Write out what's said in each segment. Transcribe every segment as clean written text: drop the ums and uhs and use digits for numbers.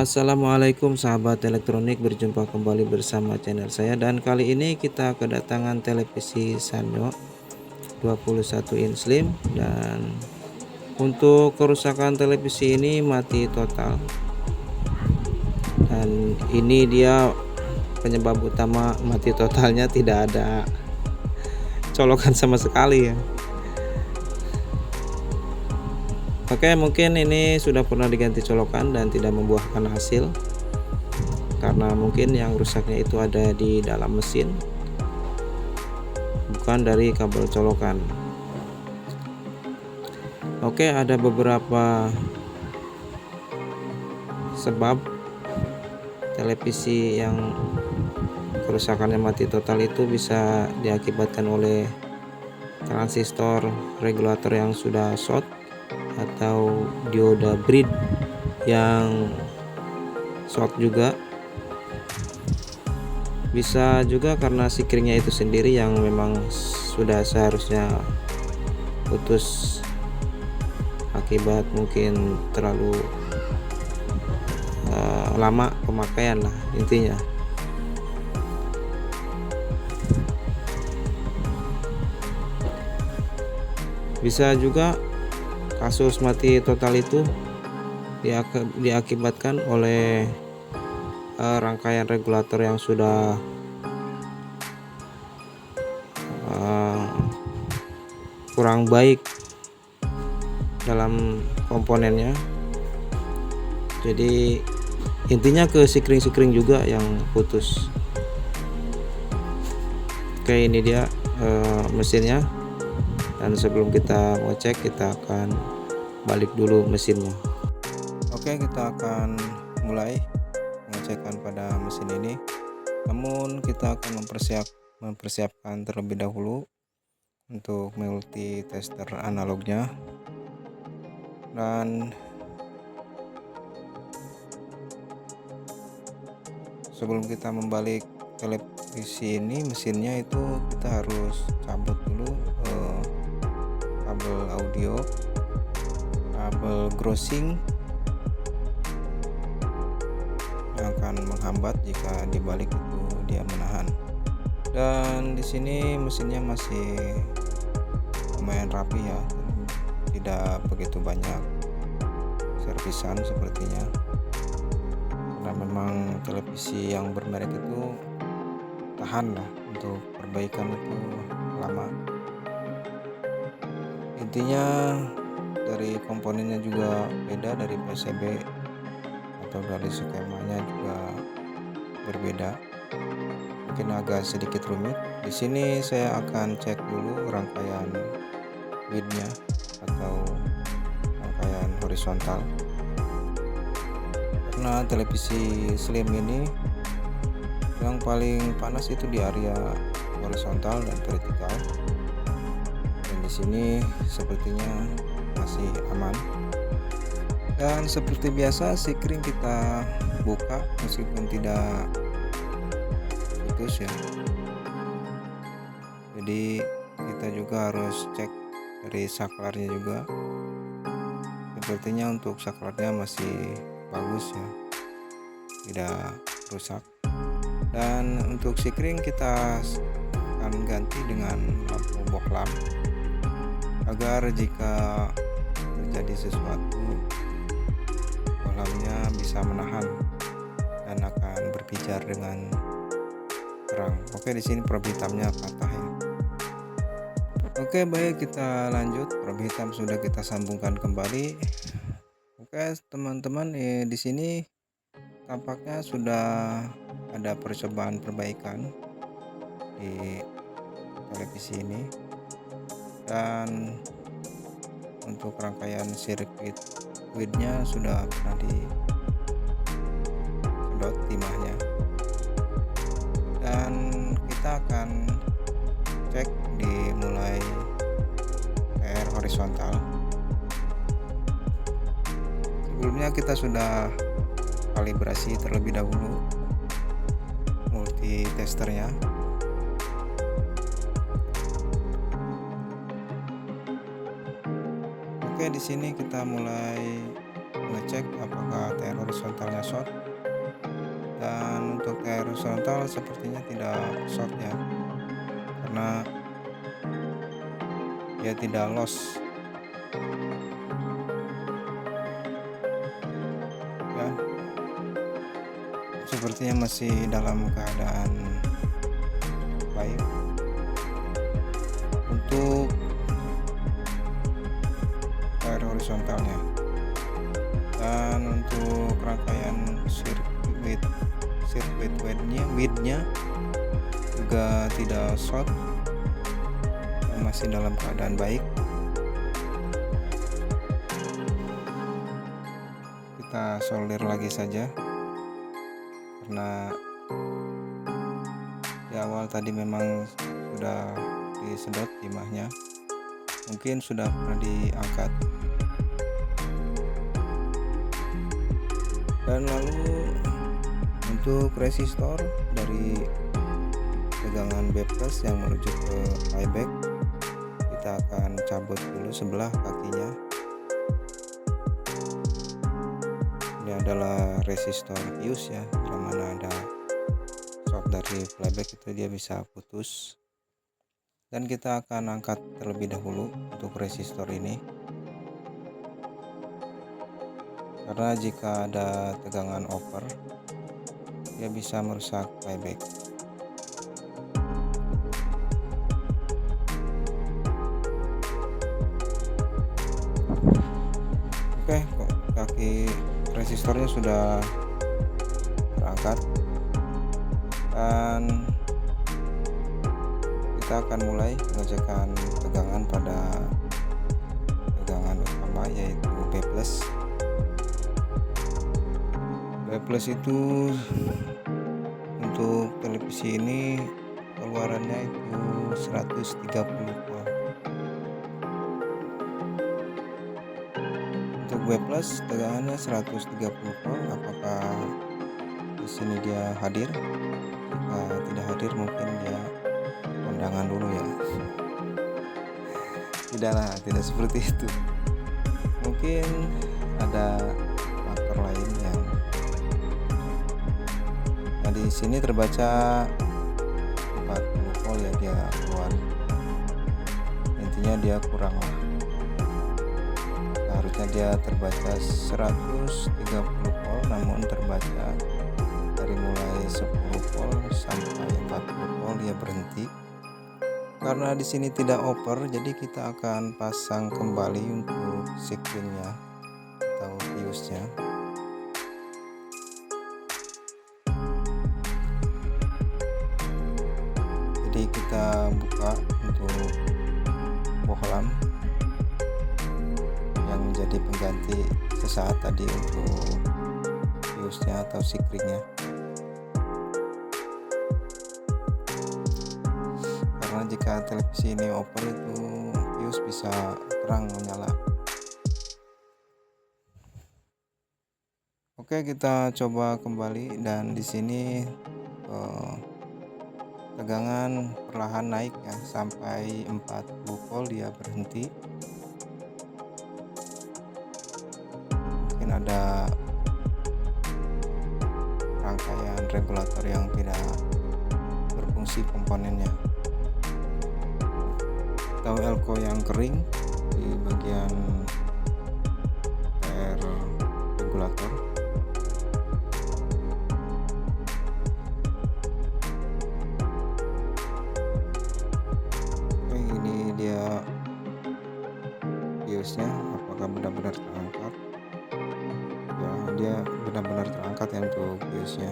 Assalamualaikum sahabat elektronik, berjumpa kembali bersama channel saya, dan kali ini kita kedatangan televisi Sanyo 21 inch slim. Dan untuk kerusakan televisi ini mati total, dan ini dia penyebab utama mati totalnya, tidak ada colokan sama sekali ya. Oke, mungkin ini sudah pernah diganti colokan dan tidak membuahkan hasil, karena mungkin yang rusaknya itu ada di dalam mesin, bukan dari kabel colokan. Oke, ada beberapa sebab televisi yang kerusakannya mati total itu bisa diakibatkan oleh transistor regulator yang sudah short, atau dioda brid yang short juga. Bisa juga karena sikringnya itu sendiri yang memang sudah seharusnya putus akibat mungkin terlalu lama pemakaian lah intinya. Bisa juga kasus mati total itu diakibatkan oleh rangkaian regulator yang sudah kurang baik dalam komponennya. Jadi intinya ke sikring juga yang putus. Oke, ini dia mesinnya, dan sebelum kita ngecek kita akan balik dulu mesinnya. Oke, kita akan mulai pengecekan pada mesin ini, namun kita akan mempersiapkan terlebih dahulu untuk multi tester analognya. Dan sebelum kita membalik televisi ini, mesinnya itu kita harus cabut dulu kabel audio, kabel grounding yang akan menghambat jika dibalik itu dia menahan. Dan di sini mesinnya masih lumayan rapi ya, tidak begitu banyak servisan sepertinya, karena memang televisi yang bermerek itu tahan lah, untuk perbaikan itu lama. Intinya dari komponennya juga beda, dari PCB atau dari skemanya juga berbeda, mungkin agak sedikit rumit. Di sini saya akan cek dulu rangkaian widthnya atau rangkaian horizontal, karena televisi slim ini yang paling panas itu di area horizontal dan vertikal. Dan di sini sepertinya masih aman. Dan seperti biasa, sikring kita buka meskipun tidak putus ya. Jadi kita juga harus cek dari saklarnya juga. Sepertinya untuk saklarnya masih bagus ya, tidak rusak. Dan untuk sikring kita akan ganti dengan lampu bohlam, agar jika terjadi sesuatu bohlamnya bisa menahan dan akan berpijar dengan terang. Oke, di sini probe hitamnya patah ya. Oke, baik, kita lanjut. Probe hitam sudah kita sambungkan kembali. Oke teman-teman, di sini tampaknya sudah ada percobaan perbaikan di televisi ini, dan untuk rangkaian sirkuit widthnya sudah pernah disedot timahnya, dan kita akan cek dimulai PR horizontal. Sebelumnya kita sudah kalibrasi terlebih dahulu multi testernya. Oke, di sini kita mulai ngecek apakah TR horizontalnya short, dan untuk TR horizontal sepertinya tidak short ya, karena dia tidak loss ya, sepertinya masih dalam keadaan baik. Untuk TR horizontalnya, dan untuk rangkaian sirkuit widthnya juga tidak short, masih dalam keadaan baik. Kita solder lagi saja, karena di awal tadi memang sudah disedot timahnya, mungkin sudah pernah diangkat. Dan lalu untuk resistor dari tegangan B+ yang menuju ke flyback, kita akan cabut dulu sebelah kakinya. Ini adalah resistor fuse ya, bila mana ada shock dari flyback itu dia bisa putus. Dan kita akan angkat terlebih dahulu untuk resistor ini, karena jika ada tegangan over dia bisa merusak flyback. Oke, kaki resistornya sudah terangkat, dan kita akan mulai mengecekkan tegangan pada tegangan utama, yaitu B+. B+ itu untuk televisi ini keluarannya itu 130 volt. Untuk B+ tegangannya 130 volt. Apakah di sini dia hadir? Jika tidak hadir, mungkin dia kondangan dulu ya. Tidak seperti itu. Mungkin ada faktor lain yang di sini terbaca 40 volt ya, dia keluar. Intinya dia kurang lah. Harusnya dia terbaca 130 volt, namun terbaca dari mulai 10 volt sampai 40 volt dia berhenti. Karena di sini tidak over, jadi kita akan pasang kembali untuk screennya atau fuse-nya. Jadi kita buka untuk bohlam yang menjadi pengganti sesaat tadi untuk fuse-nya atau sikringnya, karena jika televisi ini over itu fuse bisa terang menyala. Oke, kita coba kembali, dan di sini tegangan perlahan naik ya, sampai 40 volt dia berhenti. Mungkin ada rangkaian regulator yang tidak berfungsi komponennya, atau elko yang kering di bagian TR regulator. Dia fuse-nya apakah benar-benar terangkat ya, dia benar-benar terangkat ya untuk fuse-nya.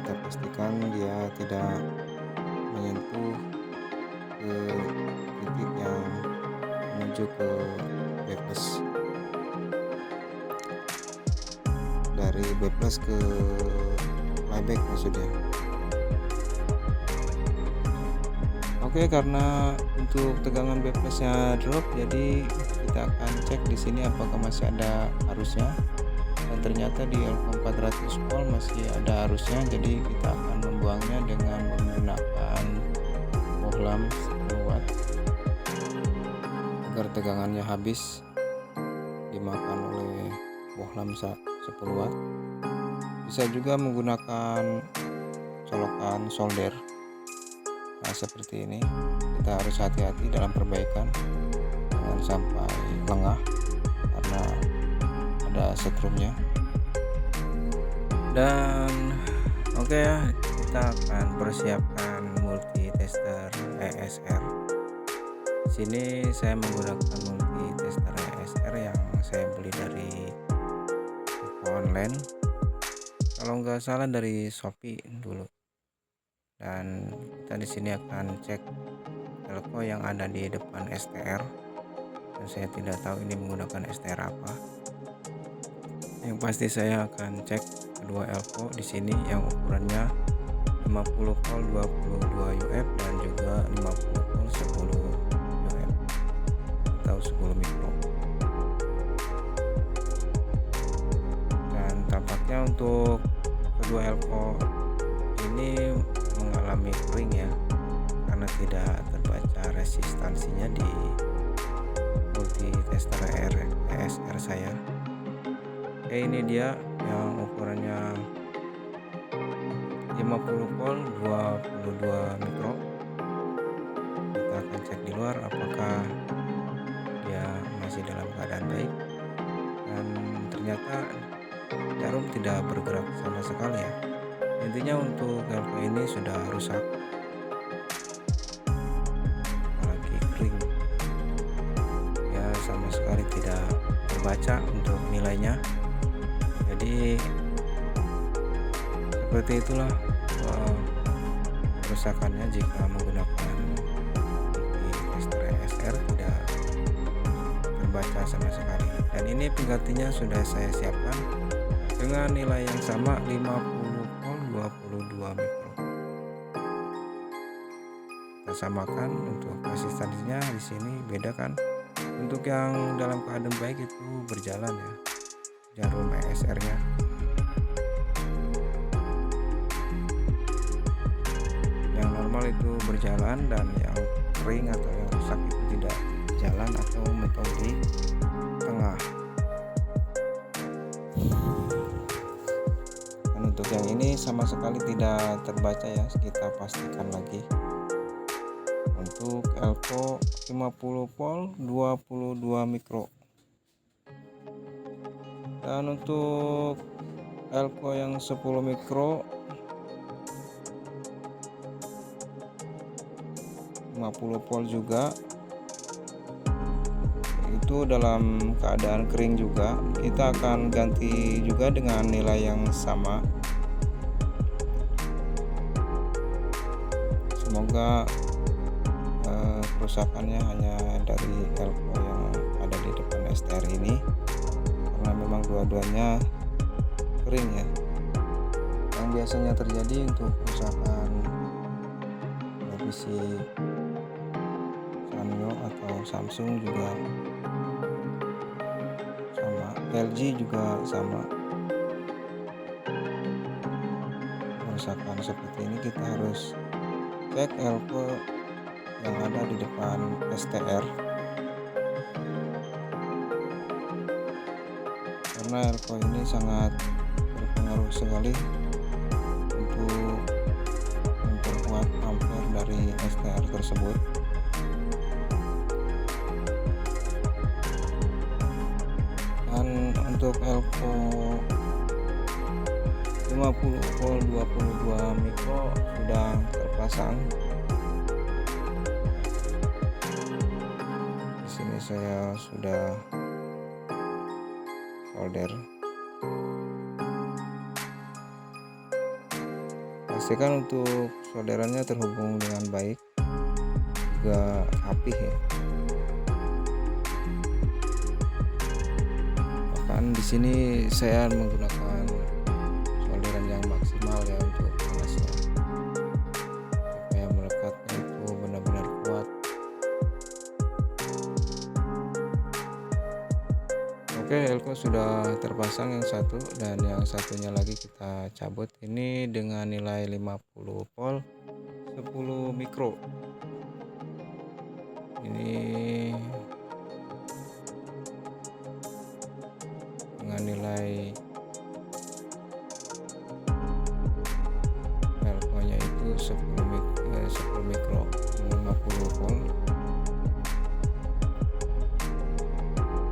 Kita pastikan dia tidak menyentuh ke titik yang menuju ke B+, dari B+ ke flyback maksudnya. Oke, karena untuk tegangan B+ nya drop, jadi kita akan cek di sini apakah masih ada arusnya, dan ternyata di elko 400 volt masih ada arusnya. Jadi kita akan membuangnya dengan menggunakan bohlam 10 watt agar tegangannya habis dimakan oleh bohlam 10 watt. Bisa juga menggunakan colokan solder. Nah, seperti ini kita harus hati-hati dalam perbaikan, jangan sampai lengah karena ada setrumnya. Dan oke ya, kita akan persiapkan multi tester ESR. Di sini saya menggunakan multi tester ESR yang saya beli dari toko online, kalau nggak salah dari Shopee dulu. Dan kita di sini akan cek elko yang ada di depan STR, dan saya tidak tahu ini menggunakan STR apa. Yang pasti saya akan cek kedua elko di sini yang ukurannya 50 volt 22 UF dan juga 50 volt 10 UF atau 10 mikro. Dan tampaknya untuk kedua elko ini mengalami kering ya, karena tidak terbaca resistansinya di multi tester ESR saya. Oke, ini dia yang ukurannya 50 volt 22 mikro. Kita akan cek di luar apakah dia masih dalam keadaan baik, dan ternyata jarum tidak bergerak sama sekali ya. Intinya untuk elko ini sudah rusak, apalagi kering ya, sama sekali tidak terbaca untuk nilainya. Jadi seperti itulah kerusakannya jika menggunakan multi tester ESR, tidak terbaca sama sekali. Dan ini penggantinya sudah saya siapkan dengan nilai yang sama 50 volt 22 mikro. Kita samakan untuk resistansinya, di sini beda kan. Untuk yang dalam keadaan baik itu berjalan ya jarum ESR-nya. Yang normal itu berjalan, dan yang kering atau yang rusak itu tidak jalan atau mentok di tengah. Dan untuk yang ini sama sekali tidak terbaca ya, kita pastikan lagi. Untuk elko 50 volt 22 mikro. Dan untuk elko yang 10 mikro 50 volt juga, itu dalam keadaan kering juga. Kita akan ganti juga dengan nilai yang sama. Semoga kerusakannya hanya dari elko yang ada di depan STR ini, karena memang dua-duanya kering ya. Yang biasanya terjadi untuk kerusakan televisi Sanyo atau Samsung juga sama, LG juga sama. Kerusakan seperti ini kita harus cek elko yang ada di depan STR, karena elko ini sangat berpengaruh sekali untuk memperkuat ampere dari STR tersebut. Dan untuk elko 50 volt 22 mikro sudah terpasang. Di sini saya sudah solder. Pastikan untuk solderannya terhubung dengan baik, juga rapih ya. Bahkan di sini saya menggunakan solderan yang maksimal ya untuk panasnya, supaya melekatnya itu benar-benar kuat. Oke, elko sudah terpasang yang satu, dan yang satunya lagi kita cabut. Ini dengan nilai 50 volt 10 mikro. Ini dengan nilai Elko-nya itu 10 mikro 50 volt.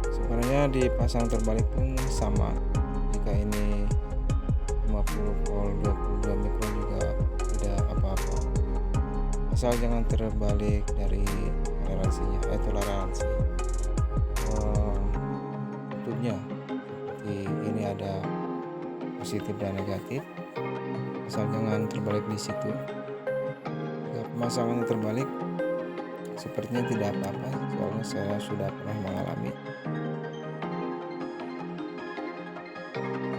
Sebenarnya dipasang terbalik pun sama, jika ini 50 volt 22 mikro juga tidak apa-apa, asal jangan terbalik dari toleransinya, toleransi tutupnya. Seperti ini ada positif dan negatif, asal jangan terbalik di situ. Jika pemasangannya terbalik, sepertinya tidak apa-apa, soalnya saya sudah pernah mengalami.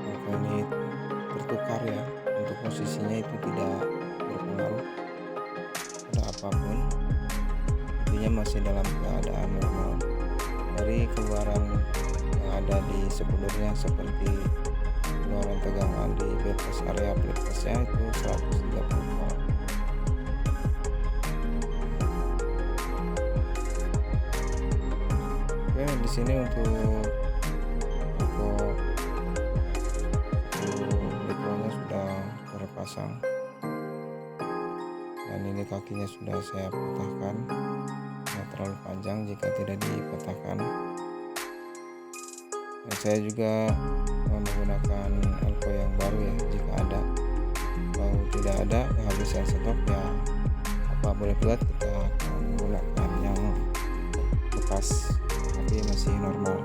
Maka ini tertukar ya, untuk posisinya itu tidak berpengaruh pada apapun, intinya masih dalam keadaan normal. Dari keluaran yang ada di sebelumnya, seperti keluaran tegangan di batas area aplikasinya itu 130 volt. Oke, di sini untuk mikronya sudah terpasang, dan ini kakinya sudah saya patahkan, tidak terlalu panjang jika tidak dipatahkan. Dan saya juga menggunakan Elko yang baru ya, jika ada. Kalau tidak ada kehabisan stok ya apa boleh buat, kita akan menggunakan yang bekas tapi masih normal.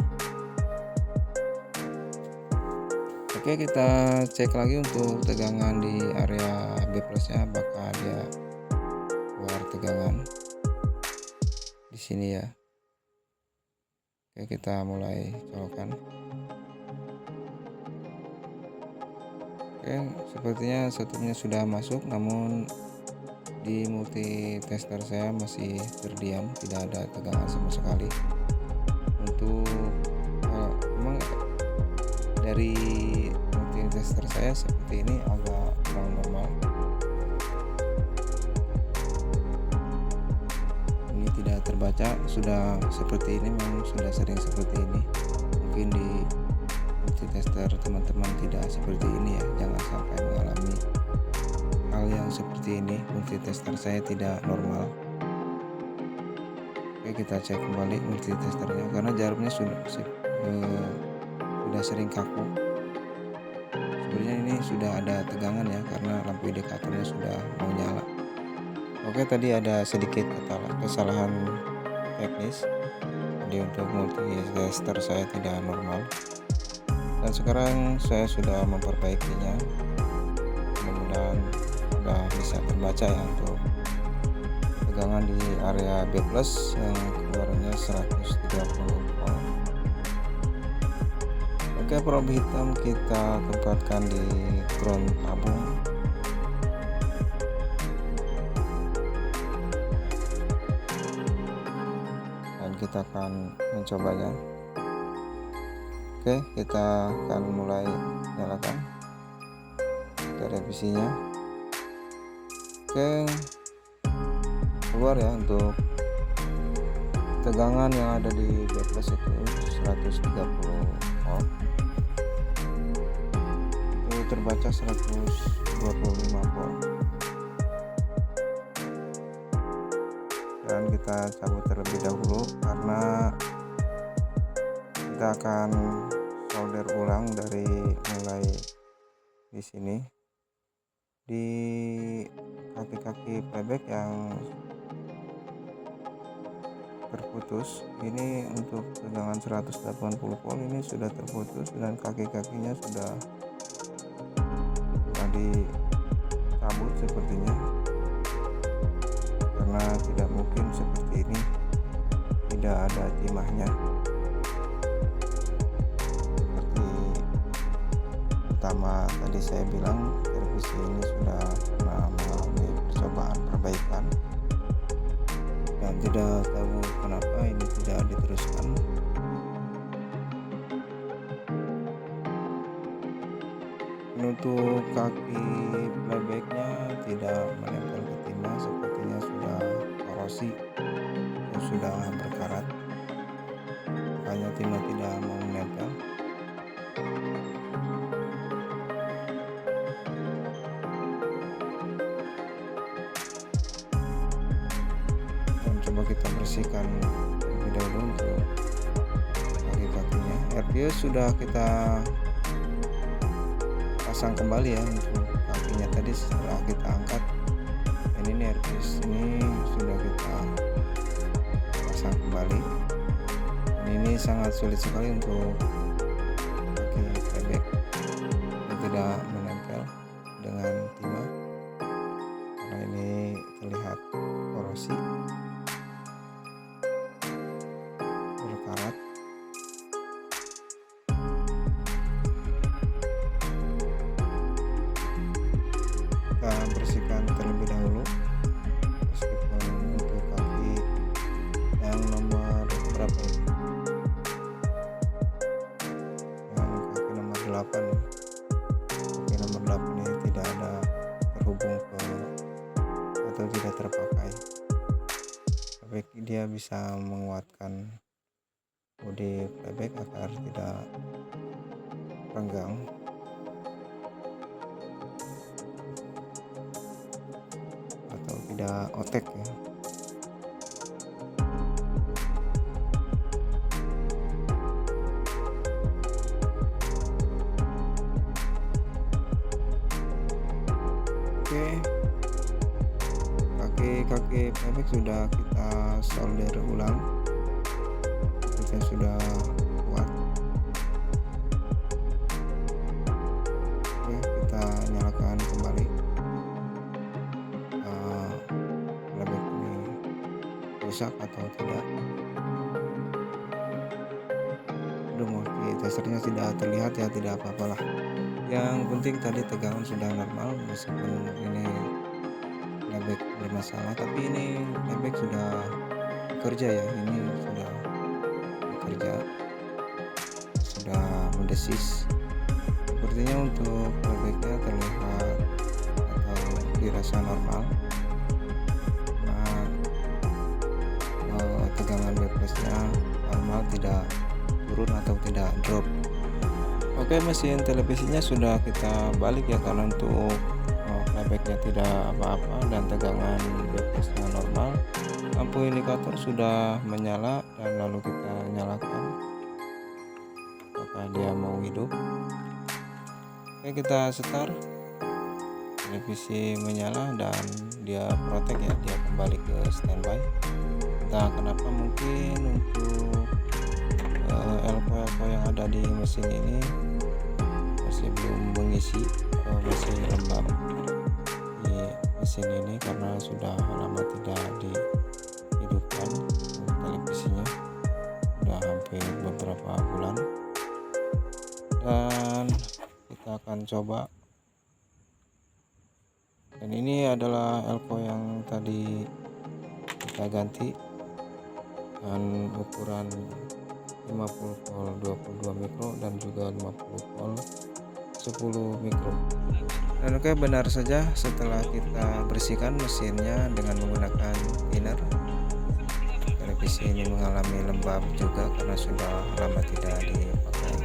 Oke, kita cek lagi untuk tegangan di area B plusnya, apakah dia keluar tegangan di sini ya. Oke, kita mulai colokan. Oke, sepertinya setupnya sudah masuk, namun di multi tester saya masih terdiam, tidak ada tegangan sama sekali. Untuk memang dari multi tester saya seperti ini agak kurang normal. Ini tidak terbaca, sudah seperti ini, memang sudah sering seperti ini. Mungkin di multi tester teman-teman tidak seperti ini ya, jangan sampai mengalami hal yang seperti ini. Multi tester saya tidak normal. Oke, kita cek kembali multi testernya, karena jarumnya sudah sering kaku. Sebenarnya ini sudah ada tegangan ya, karena lampu indikatornya sudah mau nyala. Oke, tadi ada sedikit kesalahan teknis. Jadi untuk multi tester saya tidak normal, dan sekarang saya sudah memperbaikinya. Mudah-mudahan sudah bisa terbaca ya untuk tegangan di area B plus yang keluarannya 130 volt. Oke, probe hitam kita tempatkan di ground tabung. Dan kita akan mencobanya. Oke, kita akan mulai nyalakan televisinya. Oke, keluar ya untuk tegangan yang ada di B plus itu 130 volt. Itu terbaca 125 volt. Dan kita cabut terlebih dahulu, karena kita akan solder ulang dari mulai di sini di kaki-kaki playback yang terputus. Ini untuk tegangan 180 volt ini sudah terputus, dan kaki-kakinya sudah dicabut sepertinya, karena tidak mungkin seperti ini tidak ada timahnya. Seperti pertama tadi saya bilang, televisi ini sudah pernah mengalami percobaan perbaikan, dan tidak tahu kenapa ini tidak diteruskan. Untuk kaki playbacknya tidak menempel ke timah, sepertinya sudah korosi atau sudah berkarat, makanya timah tidak mau menempel. coba kita bersihkan terlebih dahulu untuk kaki-kakinya. Airfuse sudah kita pasang kembali ya untuk kakinya tadi setelah kita angkat. Dan ini airfuse ini sudah kita pasang kembali. Dan ini sangat sulit sekali untuk kaki bebek, dia tidak menempel dengan timah karena ini terlihat korosi berkarat. Kita bersihkan terlebih dahulu, meskipun untuk kaki yang nomor berapa ini, yang kaki nomor 8 ya. Kaki nomor 8 ini tidak ada terhubung ke atau tidak terpakai, tapi dia bisa menguatkan bodi bebek agar tidak renggang atau tidak otek ya. Oke, kaki bebek sudah kita solder ulang, kita sudah kuat. Oke, kita nyalakan kembali. Bebek ini rusak atau tidak? Aduh, multitasernya tidak terlihat ya, tidak apa-apalah. Yang penting tadi tegangan sudah normal, meskipun ini bebek bermasalah, tapi ini bebek sudah bekerja ya, ini sudah bekerja, sudah mendesis. Sepertinya untuk bebeknya terlihat atau dirasa normal. Nah, tegangan backflashnya normal, tidak turun atau tidak drop. Oke, mesin televisinya sudah kita balik ya, karena untuk playbacknya tidak apa-apa dan tegangan backflashnya normal. Lampu indikator sudah menyala dan lalu kita nyalakan apakah dia mau hidup. Oke, kita start, televisi menyala dan dia protek ya, dia kembali ke standby. Entah kenapa, mungkin untuk elko yang ada di mesin ini masih belum mengisi atau masih lembab di mesin ini karena sudah lama tidak dihidupkan televisinya, sudah hampir beberapa bulan. Dan kita akan coba, dan ini adalah elko yang tadi kita ganti dengan ukuran 50 volt 22 mikro dan juga 50 volt 10 mikro. Dan oke, benar saja, setelah kita bersihkan mesinnya dengan menggunakan thinner, televisi ini mengalami lembab juga karena sudah lama tidak dipakai.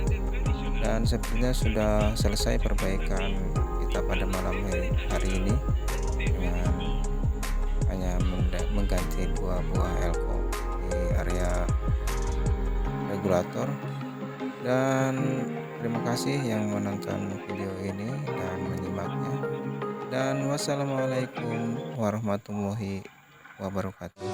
Dan sepertinya sudah selesai perbaikan kita pada malam hari ini dengan hanya mengganti 2 buah elko di area regulator. Dan terima kasih yang menonton video ini dan menyimaknya, dan wassalamualaikum warahmatullahi wabarakatuh.